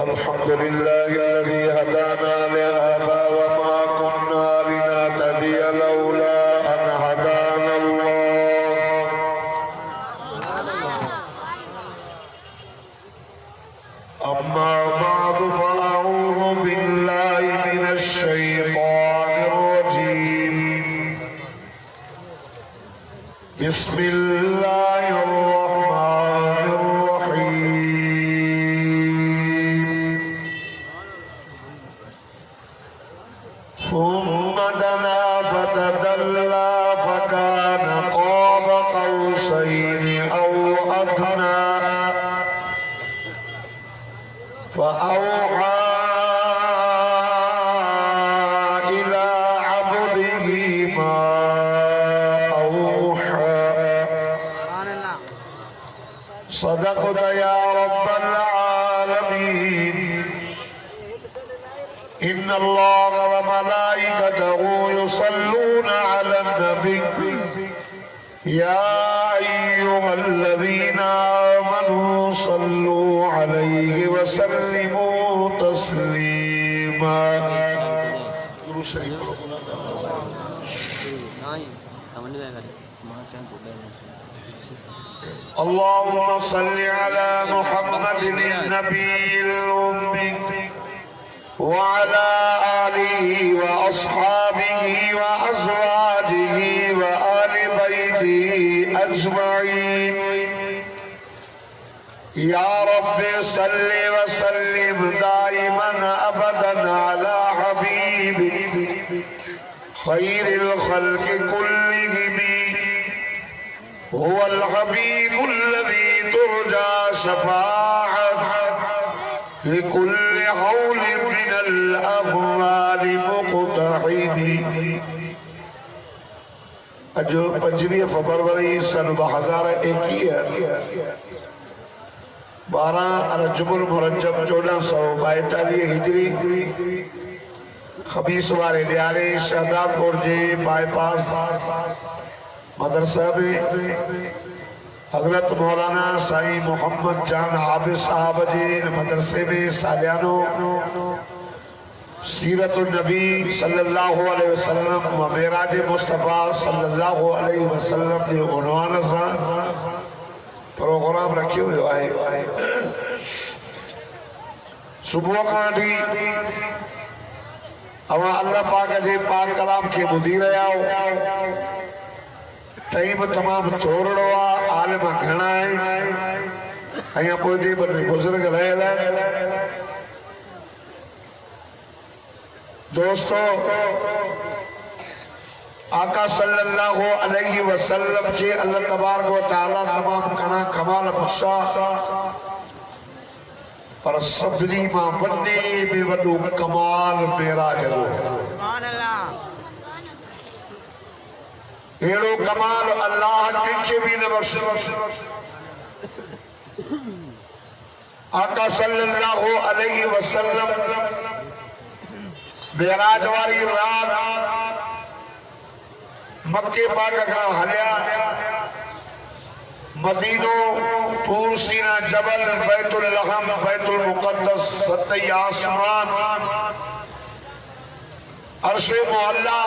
अल्हम्दुलिल्लाह الذي هدانا لهذا وما كنا لنهتدي لولا أن هدانا الله أما بعد فأعوذ بالله من الشيطان الرجيم بسم الله الرحمن الرحيم ثم دنا فتدلى فكان قاب قوسين أو أدنى فأوحى إلى عبده ما أوحى صدقت يا رب العالمين إن الله وملائكته يصلون على النبي يا أيها الذين آمنوا صلوا عليه وسلموا تسليما اللهم صل على محمد النبي الأمي وعلى آله وأصحابه وأزواجه وآل بيته أجمعين يا رب صل وسلم دائما أبدا على حبيبك خير الخلق كلهم هو الحبيب الذي ترجى شفاعته لكل حول من الأموال مقتحم अजो 25 फरवरी सन 2021 12 रजबुल मुरज्जब 1442 हिजरी खबीस वारे दिहाड़े शहदादपुर जे बाईपास मदरसा में हजरत मौलाना साईं मोहम्मद जान हाफिज साहब जे मदरसे में सालियानो सीरत नबी सल्लल्लाहु अलैहि वसल्लम व मेराज मुस्तफा सल्लल्लाहु अलैहि वसल्लम जे उन्वान सां प्रोग्राम रखियो वियो आहे। सुबुह खां वठी अवां अल्लाह पाक जे पाक कलाम खे ॿुधी रहिया हो। टाइम तमाम थोरो आहे, आलिम घणा आहिनि ऐं पोइ जे बुज़ुर्ग रहियल आहिनि। दोस्तों आका सल्लल्लाहु अलैहि वसल्लम के अल्लाह तबारक व तआला तमाम घणा कमाल बख्शा पर सभिनी मां वॾे में वॾो कमाल मेराज जो अहिड़ो कमाल अल्लाह कंहिंखे बि न बख़्शो। आका सल्लल्लाहु अलैहि वसल्लम मेराज वारी रात मक्के पाक खां हलिया मदीनो तूर सीना जबल बैतुल लहम बैतुल मुक़द्दस सतई आसमान अर्शे मुअल्ला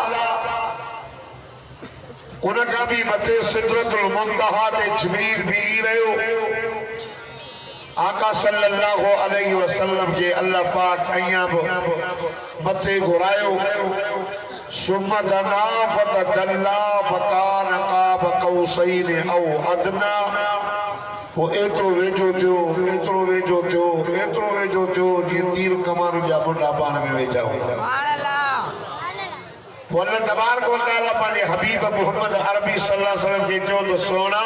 उनका भी मथे सिदरतुल मुंतहा ते जिब्रील बीही रहियो। आका सल्लल्लाहु अलैहि वसल्लम के अल्लाह पाक अयां मथे घुरायो। सुम्मा दना फतदल्ला फकान क़ाब क़ौसैन औ अदना वो एतिरो वेझो थियो एतिरो वेझो थियो एतिरो वेझो थियो जीअं तीर कमान जा बुढा पाण में वेझा हूंदा। अल्लाह तबारक व तआला पंहिंजे हबीब मोहम्मद अरबी सल्लल्लाहु अलैहि वसल्लम खे चयो त सोना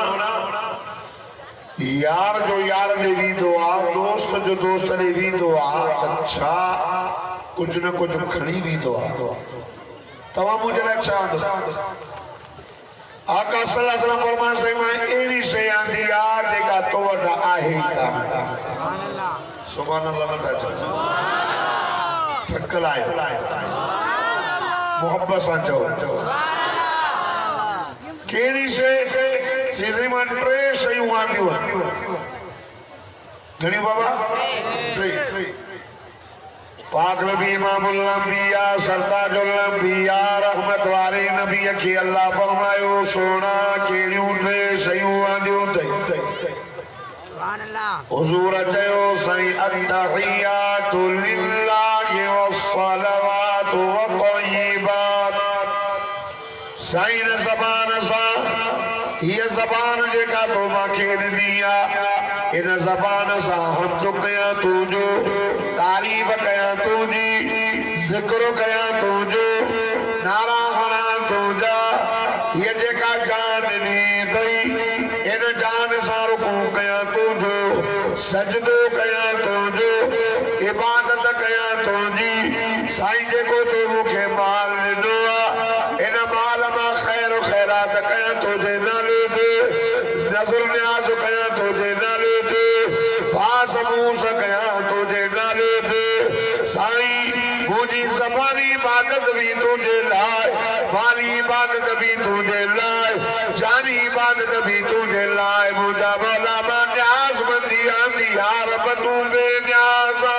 यार जो यार ने वींदो आहे, दोस्त जो दोस्त ने वींदो आहे त छा कुझु न कुझु खणी वींदो आहे। तव्हां मुंहिंजे लाइ छा आका सल्लल्लाहु अलैहि वसल्लम फरमाए सही मां अहिड़ी शइ आंदी आहे जेका तो वटि आहे ई कान। सुभान अल्लाह नथा चओ, थकल आहियो, मोहब्बत सां चओ कहिड़ी शइ सीज़न में टे शयूं आंदियूं घणी बाबा पाक नबी इमामुल अंबिया सरताजुल अंबिया रहमत वाले नबी के अल्लाह फरमायो सोना केड़ियों टे शयूं आंदियूं तई सुभान अल्लाह हुजूर चयो सही अत्तहियातु लिल्लाहि वस्सलावातु वत्तय्यिबात सही ज़बान सा ये ज़बान जेका तो माखे दिया इन ज़बान सा हम तो कया तुझो तारीफ कया तुझी जिक्र कया तुझो नारा हना तुझा ये जेका जान दी दई इन जान सा रुकू कया तुझो सजदो कया तुझो इबादत कया तुझी साईं जेको तो मुखे माल ॾिनो इन माल मां खैर खैरात कया तुझे नाले ते नज़र न्याज़ कया तुझे नाले ते बास मूस कया तुझे नाले ते साईं मुझी ज़बानी इबादत भी तुझे लाए माली इबादत भी तुझे लाए जानी इबादत भी तुझे लाए मुझा मौला मां न्याज़ बंदी आंदी यार बतू बेन्याज़ा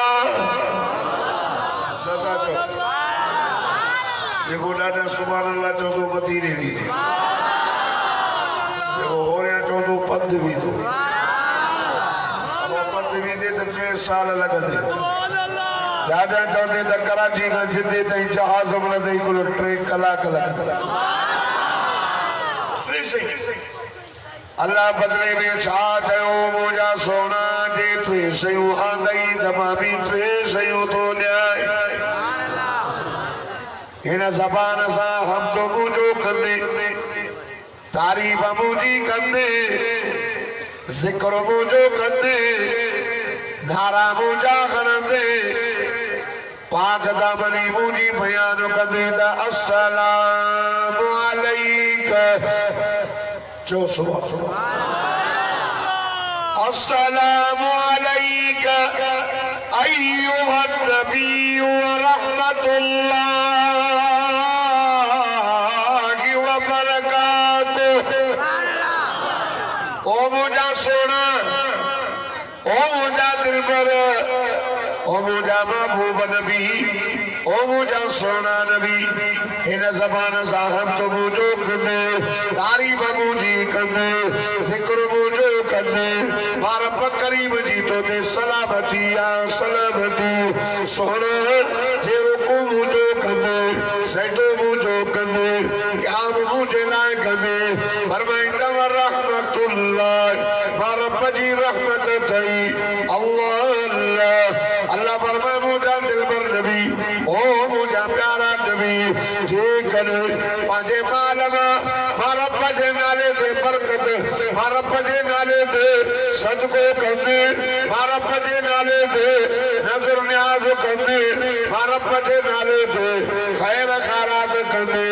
देखो दादा सुभान अल्लाह चौदो बती रही देखो हो रहा चौदो पद भी तो अब पद भी दे तो 3 साल लगते दादा चौदे तो कराची का जिद्दे तई जहाज मन तई कुल 3 कलाक लगता अल्लाह बदले में छा चयो मुझा सोना जे टे शयूं आंदई तमा भी 3 शयूं तो न्याय इन ज़बान सा हम तो मुझो कंदे तारीफ मुझी कंदे जिक्र मुझो कंदे नारा मुझा खनंदे पाक दामनी मुझी बयान कंदे दा अस्सलामु अलैका जो सुभान अस्सलामु अलैका अय्युहन नबी व रहमतुल्लाहि व बरकातुहु ओ मुझा सोना ओ मुझा दिलबर ओ मुझा महबूब नबी ओ मुझा सोना नबी इन ज़बान सा हम तो मुझो कंदे तारीफ मुझी कंदे जिक्र मुझो कंदे मार करीब जी तो ते सलामती या सलामती सोना जे रुकू मुझो कंदे सजदो मुझो कंदे क़याम मुझे लाए कंदे फरमाइंदा व रहमतुल्लाह मार जी रहमत तई अल्लाह अल्लाह अल्लाह फरमाए मुझा दिलबर नबी ओ मुझा प्यारा नबी जे करे पांजे माल मारा पजे नाले दे बरकत मारा पजे नाले दे सदको कंदे मारा पजे नाले दे नजर न्याज कंदे मारा पजे नाले दे खैर खैरात कंदे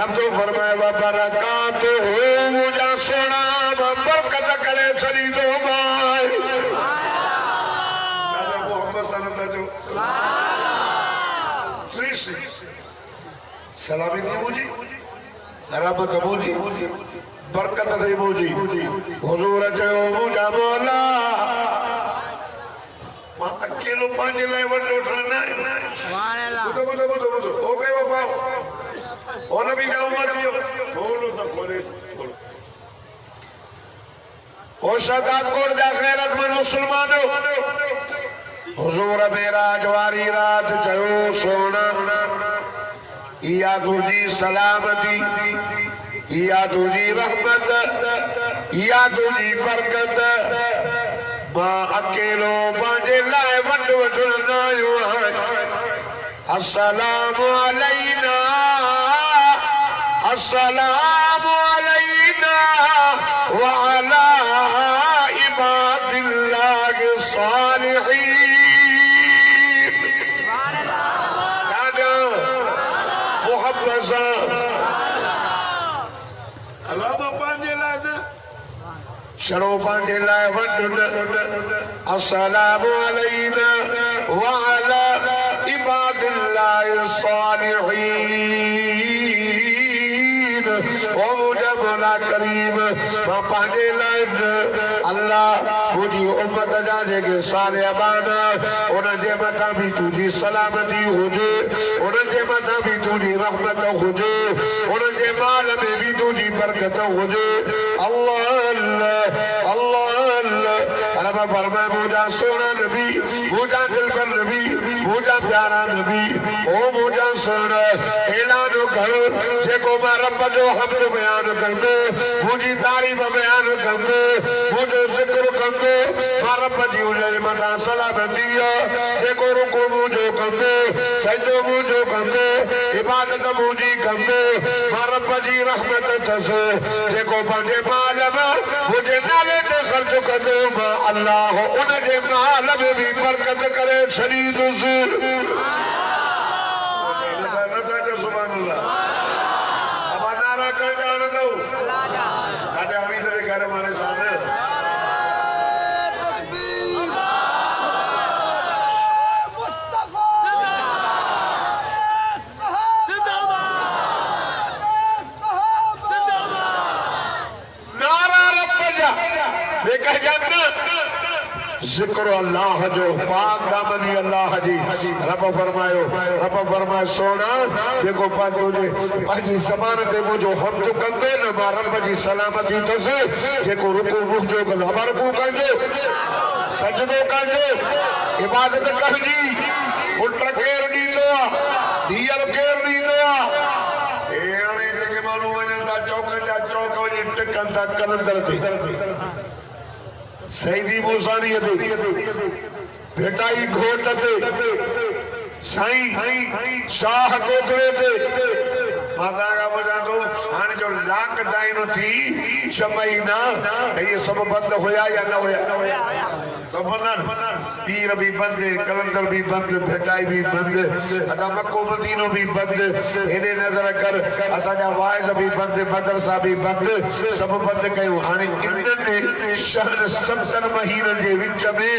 रब तो फरमाए व बरकात हो मुझा सोना बरकत करे चली दो भाई मोहम्मद सल्लल्लाहु अलैहि सलामी दी मुझी रहमत मुझी बरकत थी मुझी हुजूर चयो मुझा मौला मां अकेलो पंहिंजे लाइ वॾो ठहंदा सुभान अल्लाह ॿुधो ओ कई वफ़ा ओ नबी का उमर दियो बोलो त कोने ओ शहादत कोर जा गैरतमंद मुसलमानो हुजूर मेराज वारी रात चयो सोना इया तुझी सलामती इया तुझी रहमत इया तुझी बरकत मां अकेलो पंहिंजे लाइ वॾो वठंदा आहियूं अस्सलामु अलैना अस्सलामु अलैना व अला इबादिल्लाहि सालिहीन शरो पांजे लाए वडन अस्सलामु अलैना व अला इबादिल्लाहि सालिहीन ओ मुझे बोला करीम मां पांजे लाइ अल्लाह मुझी उम्मत जा जेके सारे अबाना उन जे मथा भी तुझी सलामती हुजे उन जे मथा भी तुझी रहमत हुजे उन जे माल में भी तुझी बरकत हुजे अल्लाह अल्लाह अल्लाह अल्लाह रब फरमाए मुझा सोना नबी मुझा दिलबर नबी मुझा प्यारा नबी ओ मुझा सोना ऐलान कर जेको मां रब जो हम्द बयान कंदो मुझी तारीफ बयान कंदो मुझो जिक्र कंदो मां रब जी उन मथा सलामती जेको रुकू मुझो कंदो सजदो मुझो कंदो इबादत मुझी कंदो मां रब जी रहमत तस जेको पंहिंजे माल में मुझे नाले ते खर्च कंदो मां अल्लाह उन जे माल में भी बरकत करे छॾींदुसि सुभान अल्लाह अब नारा कर जान दो अल्लाह हमी तेरे घर हमारे सामने जिक्र अल्लाह जो पाक दामनी अल्लाह जी रब फरमाए सोना जेको पंहिंजी ज़बान ते मुझो हम्द कंदे न मां रब जी सलामती तस जेको रुकू मुझो कंदो रुकू कजो सजदो कजो इबादत कजी पुट केर ॾींदो धीअर केर ॾींदो ए हाणे जेके माण्हू वञनि था चौक जा चौक वञी टिकनि था कलंदर ते सईदी मूसानी ते भेटाई घोट ते साईं शाह कोतरे ते माता का वजह तो हाने जो लॉकडाउन थी 6 महीना ये सब बंद होया या न होया सब बंद पीर भी बंद कलंदर भी बंद भेटाई भी बंद अदा मक्को मदीनो भी बंद हेने नजर कर असा जा वाइज भी बंद मदरसा भी बंद सब बंद कयो हाने इन्ने शहर 70 महीने जे विच में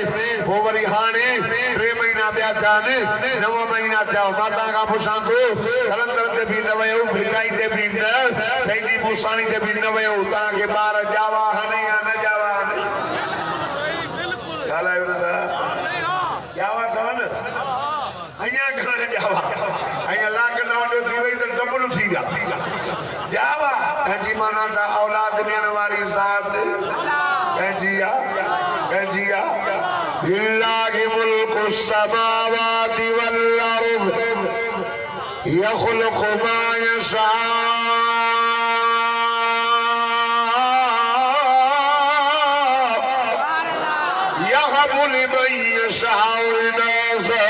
वो वरी हाने 3 महीना बिया जाने 9 महीना जाओ माता का पुछां तो कलंदर ते भी न वयो भेटाई ते भी न सईदी मूसानी ते भी न वयो ता के बार जावा हने या न जावा गालायो न जावा तो न अया घण जावा अया लॉकडाउन थी वई तो डबल थी गया जावा जी माना ता औलाद ॾियण वारी ज़ात कजिया लिल्लाहि मुल्कु समावाति वल अर्द यखलुकु मा यशा यहबु लिमन यशाउ इनासा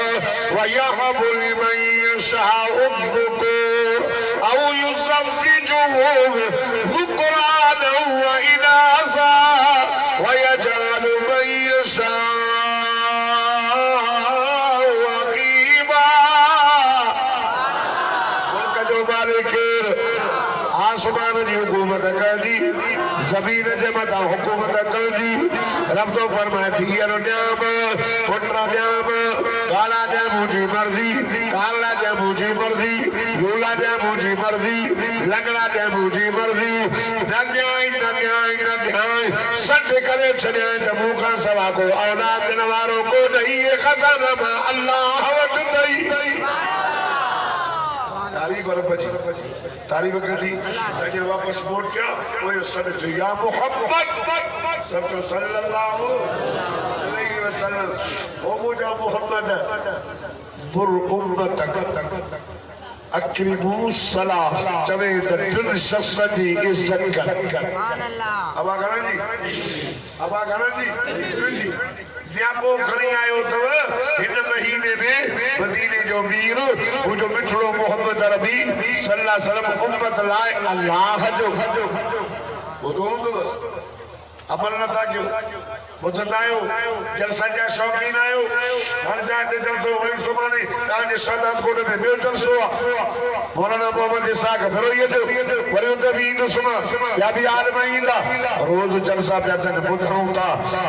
व यहबु लिमन यशाउ الذكور औ युज़व्विजुहुम ذुक्राना व इनासा व यजअलु मन यशाउ अक़ीमा आसमान की हुकूमत कर दी जमीन जे मथा हुकूमत कर दी रब तो फरमाए धीअर ॾियाम पुटरा ॾियाम काला ॾियां मुंहिंजी मर्ज़ी काला ॾियां मुंहिंजी मर्ज़ी लूला ॾियां मुंहिंजी मर्ज़ी लंगड़ा ॾियां मुंहिंजी मर्ज़ी न ॾियां सॾ करे छॾियां त मूंखां सवा को औलाद ॾियण वारो को ॾई ख़ज़ाना मां अल्लाह वटि अथई तारीफ कर दी सजे वापस मोड़ क्या वो सब जो या मोहम्मद सब तो सल्लल्लाहु अलैहि वसल्लम ओ मुझा मोहम्मद बुर उम्मतक अक्रिमू सलाह चवे त तिन शख्स जी इज्जत कर सुभान अल्लाह अबा गणन जी न्यापो खणी आयो तव इन महीने में मदीने जो मीर वो जो मिठड़ो मोहम्मद अरबी सल्लल्लाहु अलैहि वसल्लम उम्मत लाए अल्लाह जो बुधो अमल न था क्यों बुधंदायो जलसा जा शौकीन आयो हर जाते जलसो वही सुभाणे ताजे सादात कोट में बियो जलसो मौलाना मोहम्मद इसाक फिरो ये जो वरी उते भी इंदो सुमा या भी आदम इंदा रोज जलसा पे असन बुधऊं था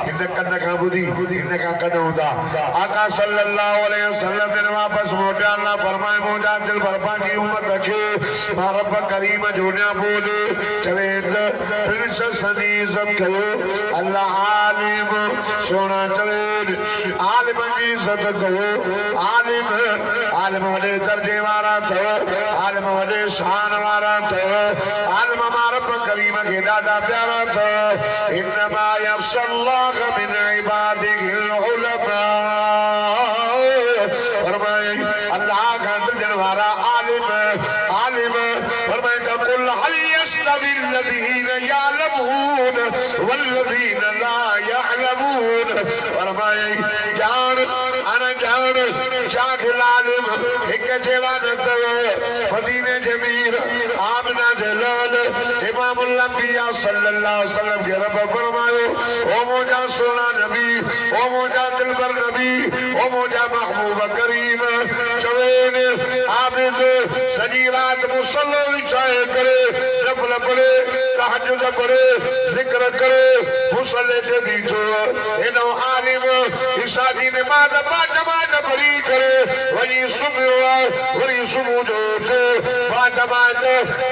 इन कन का बुधी इन का कदऊं था आका सल्लल्लाहु अलैहि वसल्लम ने वापस मोटे अल्लाह फरमाए मोजा दिल भरपा की उम्मत के रब करीम जोनिया बोले चवेद प्रिंसेस इज्जत करो अल्लाह आलिम सोना चवेद आलिम की इज्जत करो आलिम आलिम वाले दर्जे वाला तो आलिम वाले शान वाला तो आलिम रब करीम के दादा प्यारा तो इन्नमा यख्शल्लाह मिन इबादिहिल उलमा फरमाए अल्लाह का जनवारा आलिम आलिम फरमाए कुल हल यस्तविल्लज़ीना यअलमून वल्लज़ीना ला यअलमून फरमाए जान अन जान जाखिल आलिम एक जेड़ा न तवे मदीने जमीर आमना जलाल इमामुल अंबिया सल्लल्लाहु अलैहि वसल्लम के रब फरमायो ओ मोजा सोना नबी ओ मोजा दिलबर नबी ओ मोजा महबूब करीम चवेन आबिद सजी रात मुसल्ला विछाए करे नफल पढ़े तहज्जुद पढ़े जिक्र करे मुसल्ले के बीचो इनो आलिम इशादी नमाज पांच नमाज पढ़ी करे वही सुबह जो पांच नमाज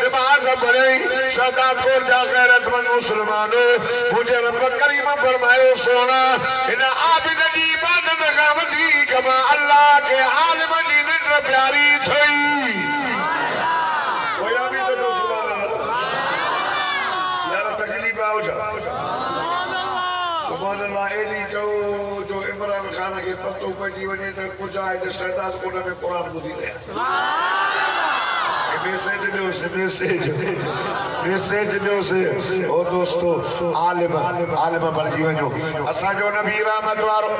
नमाज पढ़े सदा को जा गैरतमंद मुसलमानों मुझे रब करीम फरमायो सोना इन आबिद की इबादत गावदी कमा अल्लाह के आलिम की निंद्र प्यारी थई कोई भी तो सुभान अल्लाह यार तकलीफ आओ जा सुभान अल्लाह एली जो इमरान खान के पतो पजी वने त कुछ आए जो शहदाद कोन में कुरान बुधी रहे मैसेज दो से ओ दोस्तों आलिम पर जीवन जो असा जो नबी रहमत वारो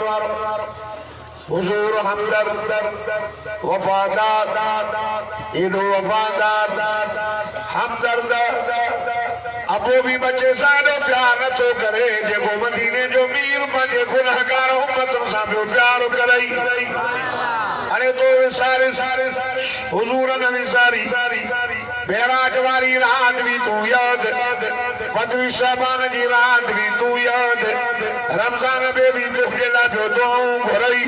हुजूर हमदर्द वफादार इनो वफादार हमदर्द अबो भी बच्चे साडो प्यार न तो करे जेको मदीने जो मीर पंजे गुनाहगार उम्मत सा प्यार करई अरे तो सारे हुजूर नबी सारी बेराज वाली रात भी तू याद बदरी शाबान की रात भी तू याद रमजान में भी मुखला जो दुआऊं घरई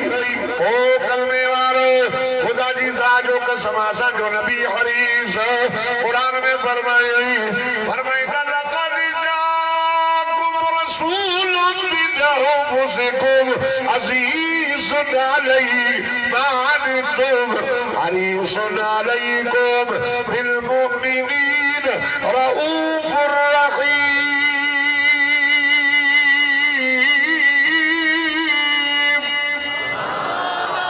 ओ कलमे वालो खुदा जी साजो कसम सा जो नबी हरीस कुरान में फरमाए लक़द जाकुम रसूलुम मिन अनफुसिकुम अज़ीज़ुन अलैहि मा अनित्तुम हरीसुन अलैकुम बिल मुमिनीन रऊफुर रहीम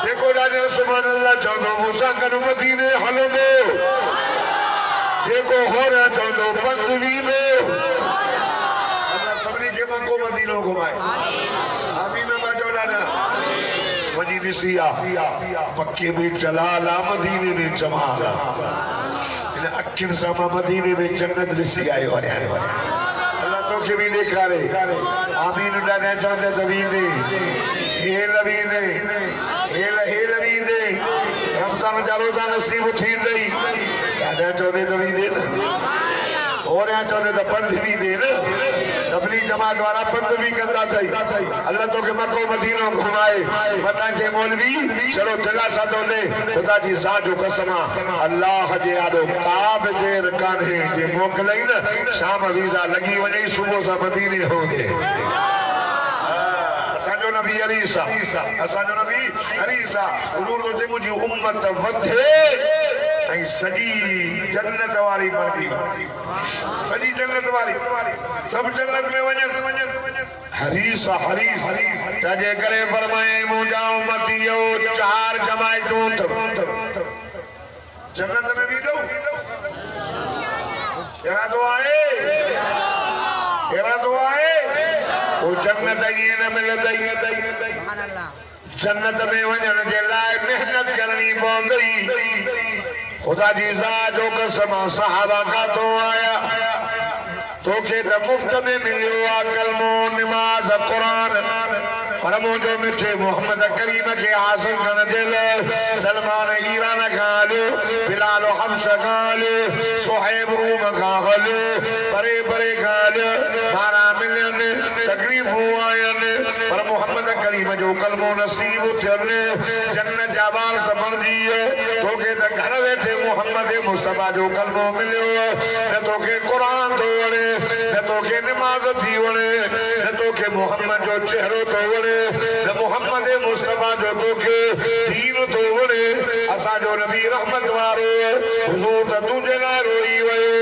देखो राजा सुभान अल्लाह चौदह मूसा कनु मदीने हलो दो देखो हो रहा चौदह पंद्रहवीं में अल्लाह सबरी के मन को मदीनों घुमाए आमीन में बाजो लाना मदीने सिया मक्के में जलाला मदीने में जमाला इन अक्किन सामा मदीने में जन्नत रिसी आए हो अल्लाह तो के भी देखा रे आमीन डाने चाहते तवीने हे लवीने हे लवीने रमजान जारोजा नसीब थी नहीं डाने चाहते तवीने और यहाँ चाहते तो पंथ भी दे ना अपनी जमात द्वारा पंथ भी करता था अल्लाह तो के मक्को मदीनों घुमाए बता जे मौलवी चलो जला सादो ले खुदा जी साजो कसमा अल्लाह जे आदो काब देर कान्हे जे मोकलई न शाम वीजा लगी वने सुबह सा मदीने होंगे असाजो नबी अलीसा असाजो नबी अलीसा हुजूर तो जे मुजी उम्मत वधे ऐं सजी जन्नत वाली बणदी सजी जन्नत वाली सब जन्नत में वञनि हरीसा हरीस तजे करे फरमाए मुंहिंजा उम्मतियो चार जमायतूं जन्नत में भी दो एरा तो आए वो जन्नत ये न मिलंदी जन्नत में वञण जे लाइ मेहनत करणी पवंदी खुदा जी साजो कसम सहाबा का तो आया तो के मुफ्त में मिलियो आ कलमो नमाज कुरान पर मुझे मिठे मोहम्मद करीम के हासिल कर दिल सलमान ईरान गालो बिलाल हब्श गालो सुहैब रूम गालो परे परे गालो 12 मिलियन तकलीफ हुआयन पर मोहम्मद करीम जो कलमो नसीब थियन जन्नत जाबार समझ दिए तो के घर बैठे मोहम्मद मुस्तफा जो कलमो मिलियो न तोखे कुरान तो वणे न तोखे नमाज थी वणे न तोखे मोहम्मद जो चेहरो तो वणे न मोहम्मद मुस्तफा जो तोखे दीन तो वणे असा जो नबी रहमत वारो हुजूर त तुझे लाइ रोई वयो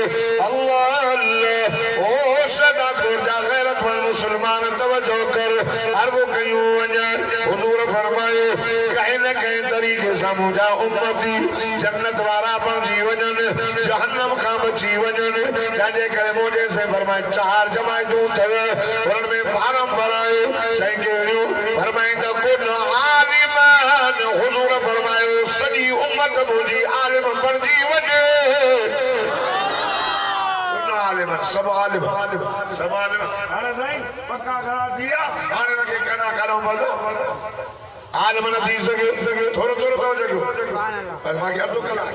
अल्लाह अल्लाह ओ सदा को जा गैरत मुसलमान तवज्जो कर अर्गो कयूं वञा हुजूर फरमायो कहीं न कहीं तरीके से मुझा उम्मती जन्नत वारा बणजी वञन जहन्नम खां बची वञन तंहिंजे करे मुझे से फरमाए 4 जमायतूं अथव उन्हनि में फारम भरायो सही कहिड़ियूं फरमाईंदा कुन आलिमान हुजूर फरमायो सॼी उम्मत मुंहिंजी आलिम बणजी वञे सब आलिम सब आलिम हाणे साईं पक्का घणा दिया हाणे न के कना करो मज़ो आलिम न थी सके थोरो थोरो कयो जॻो बस मांखे अधु कलाक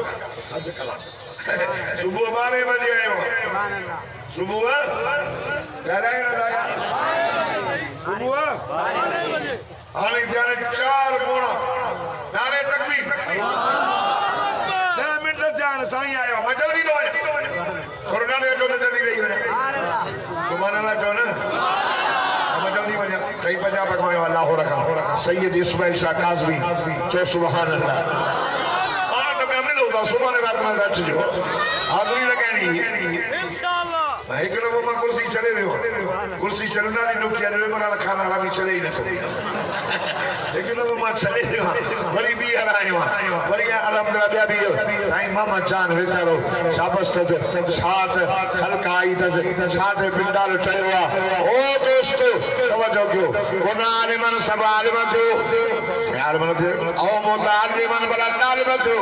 सुबुह 12 बजे आयो सुबुह ॻाल्हाए न दादा सुबुह 12 बजे हाणे ध्यान 4 पोणा नारे तकबीर 10 मिनट ध्यान साईं आयो मैं जल्दी तो आया कोरोना ने जो जल्दी रही है सुभान अल्लाह जो ना हम जल्दी बजा सही पंजाब पकवायो अल्लाह हो रखा सैयद इस्माइल शाह काज़मी जो सुभान अल्लाह और तो हमने लोग सुभान रात में रच जो हाज़री लगानी इंशाअल्लाह भाई के लोग मां कुर्सी चले रहे हो कुर्सी चलना नहीं नो किया ने मरा खाना हरामी चले ही ना लेकिन लोग मां चले बड़ी भी आए हो बड़ी अल्हम्दुलिल्लाह भी साईं मामा जान वेचारो शाबाश त साथ खलक आई त साथ बिंदाल चयो ओ दोस्तो तवज्जो कयो गुना आलिमन सब आलिमन जो यार मन ओ मुतालिमन बला तालिमन जो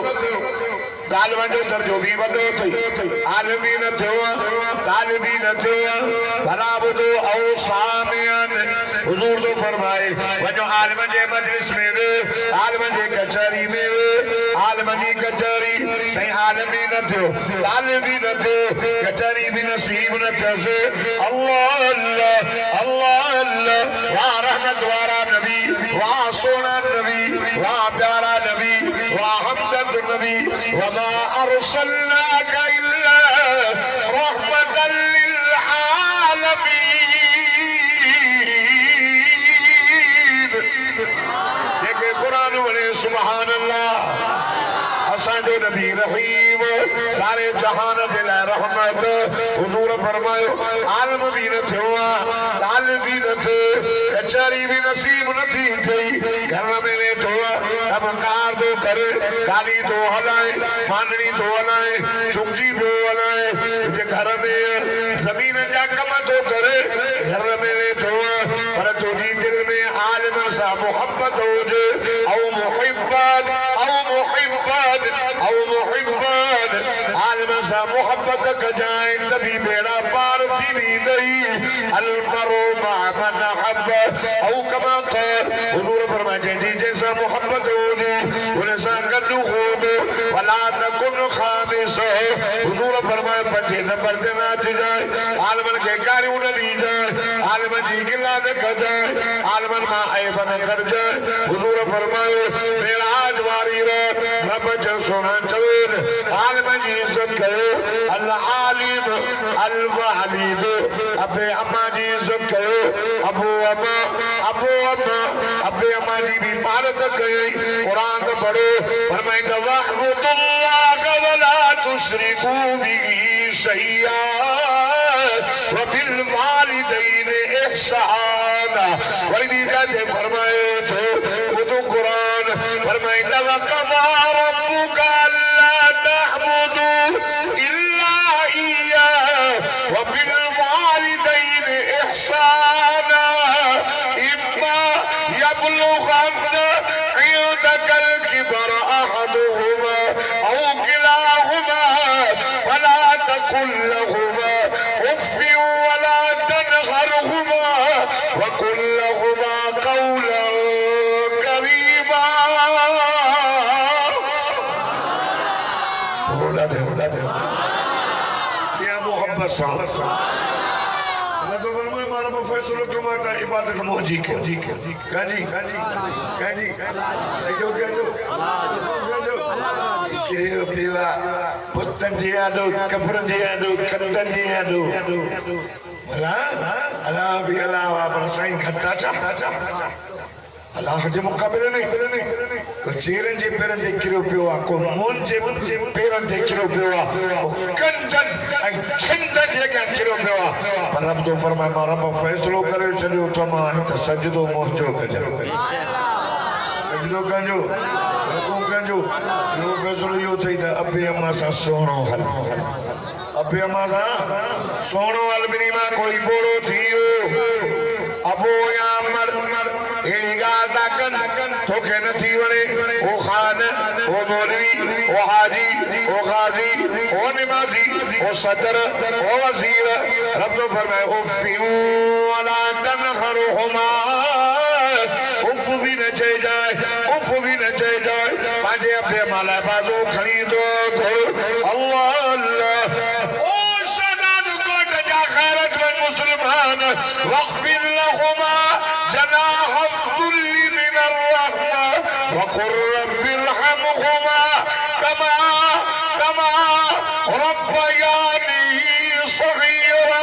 तालिमन जो दर्जो भी वडो थई आलिमी न थियो तालिबी न थियो भला बुदो औ सामियन हुजूर जो फरमाए वजो आलिमन जे मजलिस में आलिमन जे कचहरी में आलिमन जी कचहरी सही आलिमी न थियो तालिबी न थियो कचहरी भी नसीब न थियसि अल्लाह अल्लाह अल्लाह अल्लाह वाह रहमत वारा नबी वाह सोना नबी वाह प्यारा नबी वाह हमदर्द नबी वमा अरसलनाका इल्ला रहमतल लिल आलमीन देखे कुरान वणे सुभान अल्लाह असांजो नबी रहीम सारे जहान जे लाइ रहमत हुजूर फरमायो आलिम भी न थियो तालिब भी न थियो कचहरी भी नसीब न थी थई घर में वेठो कमकार तो करे गाड़ी तो हलाए मांडणी तो हलाए चुंगी तो हलाए घर में जमीन जा कम तो करे घर में वेठो पर तुझी दिल में आलिम सा मोहब्बत हुजे औ मुहिब्बत आलिम सा मोहब्बत कजाए तभी बेड़ा पार थी नहीं अल मरो मा मन हब औ कमा कर हुजूर फरमाए जी जैसा मोहब्बत होगी उनसा गदू हो वला तकुन खामिस हुजूर फरमाए 5 नंबर ते नाच जाए आलिमन के गारियों न दी जाए आलिमन जी गिला न कर जाए आलिमन मा ऐब न कर जाए हुजूर फरमाए मेराज वारी रब जो सोना चवेर आलिमन जी इज्जत करो अल आलिम अल वालिद अबे अम्मा जी इज्जत करो अबू अम्मा अबे अम्मा जी भी भारत गई कुरान पढ़ो फरमाइंदा वअबुदुल्लाह वला तुशरिकू बिही शैया व बिल वालिदैन इहसाना वली जाते फरमाए तो वो कुरान फरमाइंदा वक़ज़ा रब्बुका अल्ला तअबुदू इल्ला इय्या व बिल वालिदैन इहसाना इम्मा यबलुगन इंदकल किबर अहदुहुमा औ किलाहुमा फला तकुल लहुमा उफ़ वला तनहरहुमा वकुल लहुमा कौलन करीमा बोला दे या मोहब्बत साहब फैसलो क्यों माता इबादत मोजी के काजी जो के पीवा कुत्तन जी आडो कब्रन जी आडो कंदन जी आडो अल्लाह भी अल्लाह पर साईं घटा चा अल्लाह जे मुकाबले नहीं को चेरन जे पेरन दे किरो पियो आ को मोन जे पेरन दे किरो पियो आ कंदन ऐं छिंदन जे के किरो पियो आ पर रब तो फरमाए मां रब फैसलो करे छडियो त मां हित सजदो मोहजो कजा सजदो कंजो रकू कंजो यो फैसलो यो थई त अबे अम्मा सा सोणो हल अबे अम्मा सा सोणो हल बिनी मां कोई बोलो थियो अबो या मर एड़ी गाल ता कन तोखे न थी वणे ओ खान ओ मौलवी ओ हाजी ओ गाजी ओ नमाजी ओ सदर ओ वजीर रब तो फरमाए उफ़ियू वला तनखरुहुमा उफ़ भी न चए जाए उफ़ भी न चए जाए पांजे अपने माला बाजू खणी दो अल्लाह अल्लाह ओ शनाद कोट जा खैरत व मुसलमान वक़फिर लहुमा जनाह الذل من الرحمة وقل رب ارحمهما كما ربياني صغيرا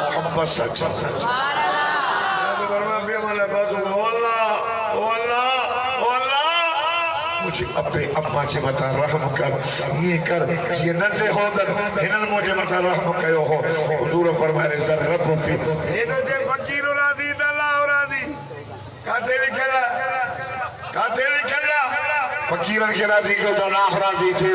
محمد सच्चा मुझे अबे अम्मा जे मथा रहम कर ये कर ये नंढे होदन हिनन मुझे मथा रहम कयो हो हुजूर फरमाए जर रब फी इन जे फकीर राजी अल्लाह राजी काते लिखला फकीरन के राजी को तो अल्लाह राजी थे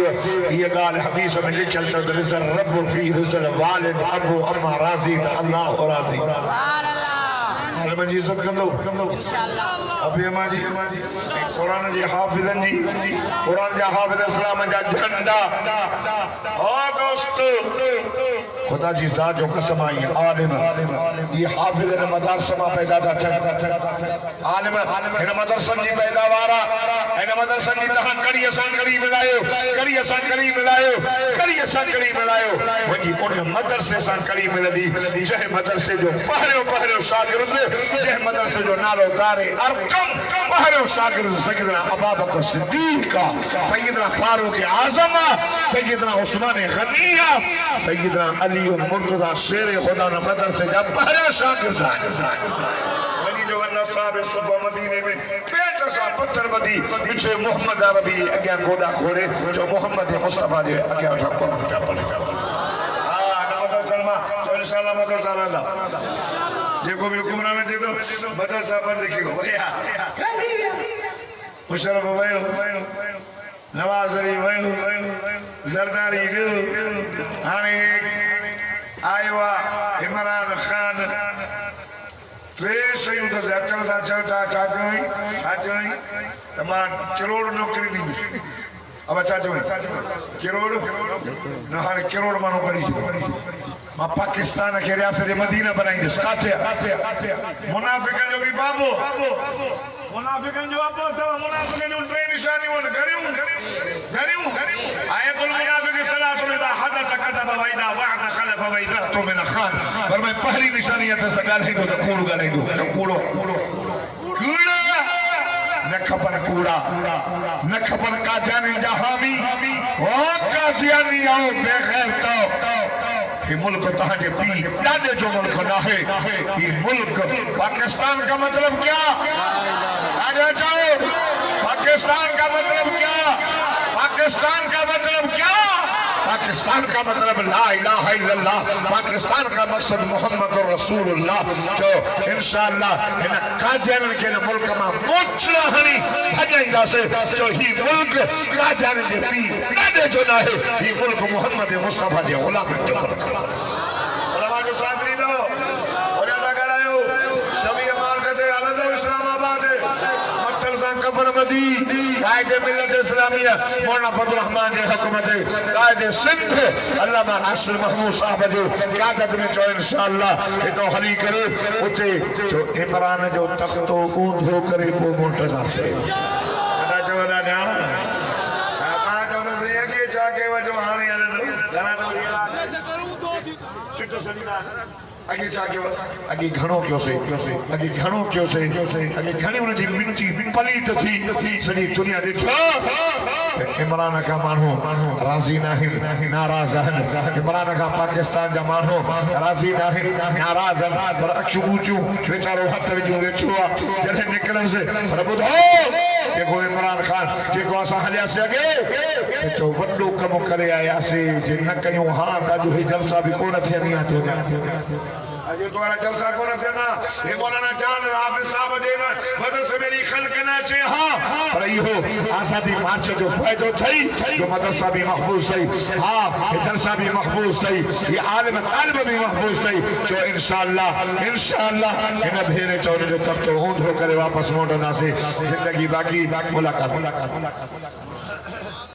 ये गाल हदीस में लिखल त जर रब फी रज़ल वालिद अबू अम्मा राजी त अल्लाह राजी सुभान अल्लाह हल जी इज्जत कंदो इंशाअल्लाह अबे अम्मा जी कुरान जी हाफिजन जी कुरान जा हाफिज इस्लाम जा झंडा ओ दोस्त खुदा जी जात जो कसम आई आलिम ये हाफिज ने मदरसा में पैदा था आलिम इन मदरसा जी पैदावार इन मदरसा जी तहां कड़ी असां कड़ी मिलायो वही उन मदरसे सां कड़ी मिलदी जह मदरसे जो पहरियो शागिर्द जह मदरसे जो नालो दारे अरकम पहरियो शागिर्द सैयदना अबू बकर सिद्दीक सैयदना फारूक आजम सैयदना उस्मान गनिया सैयदना अली मुर्तजा शेर खुदा न मदरसे जा पहरियो शागिर्द वही जो अल्लाह साहब सुबह मदीने में पेट सा पत्थर बदी पीछे मोहम्मद अरबी अगे गोदा खोड़े जो मोहम्मद मुस्तफा जे अगे उठा कुरान जा पढ़े इंशाअल्लाह मदरसा वाला जे को भी हुक्मरा में दे दो मदरसा पर लिखियो भैया मुशर्रफ भाई नवाज अली भाई जरदारी हाने आयवा इमरान खान टे शयूं त अकल सां चयो तमाम करोड़ नौकरी दी अब अच्छा चो करोड़ न हाने करोड़ मानो करी मां पाकिस्तान के रियासत मदीना बनाई काथे मुनाफिकन जो भी बाबो मुनाफिकन जो बाबो तो मुनाफिकन जो ट्रेन निशानी वन करियो आयतुल मुनाफिक सलातु इदा हदस कذب वइदा वअद खलफ वइदा तो में खान पर मैं पहली निशानी है तो गाल है तो कूड़ गाल है तो कूड़ो न खपन कूड़ा न खपन कादियानी जहामी ओ कादियानी आओ बेगैर तो ये मुल्क तहां जे पी डाडे जो मुल्क ना है ये मुल्क पाकिस्तान का मतलब क्या आगे जाओ पाकिस्तान का मतलब क्या पाकिस्तान का मतलब क्या पाकिस्तान का मतलब ला इलाहा इल्लल्लाह पाकिस्तान का मकसद मोहम्मद रसूलुल्लाह जो इंशाअल्लाह इन कादियान के मुल्क में मोचला हनी भजाइंदा से जो ही मुल्क कादियान जे पी डाडे जो ना है ये मुल्क मोहम्मद मुस्तफा जे गुलाम जो मुल्क उलमा के साथ री दो और अदा करायो सभी मार्केट अलग इस्लामाबाद मदरसा कफर मदी कायदे मिल्लत इस्लामिया मौलाना फजल रहमान जी हुकूमत कायदे सिंध अल्लामा नासिर महमूद साहब जो क़यादत में जो इंशाअल्लाह ये तो हली करे उते जो इमरान जो तख्तो ऊंधो करे पो मुर्तजा से अदा चवदा ना आपा तो से ये जाके वजो हाने गाना तो चिट्टो सलीदा अगे जाके अगे घणो क्यों से अगे घणो क्यों से अगे घणी उन जी मिट्टी पलीत थी सॼी दुनिया ॾिठो इमरान का माण्हू राज़ी नाहिन नाराज़ आहिनि इमरान का पाकिस्तान जा माण्हू राज़ी नाहिन नाराज़ आहिनि पर अखियूं ऊंचियूं वेचारो हथ विझूं वेठो आहे जॾहिं निकिरंदुसि पर ॿुधो जेको इमरान खान जेको असां हलियासीं अॻे चओ वॾो कमु करे आयासीं जे न कयूं हा त अॼु ही जलसा बि कोन थियनि हा अजय तुम्हारा जलसा कौन थे ना ये मौलाना जान हाफिज साहब दे ना मदरसे मेरी खल्क ना चे हां पर यो आजादी मार्च जो फायदो थई जो मदरसा भी महफूज थई हां ये जलसा भी महफूज थई ये आलिम तालिब भी महफूज थई जो इंशाअल्लाह इन भेरे चौरे जो तख्तो ऊंधो करे वापस मोटंदासे जिंदगी बाकी मुलाकात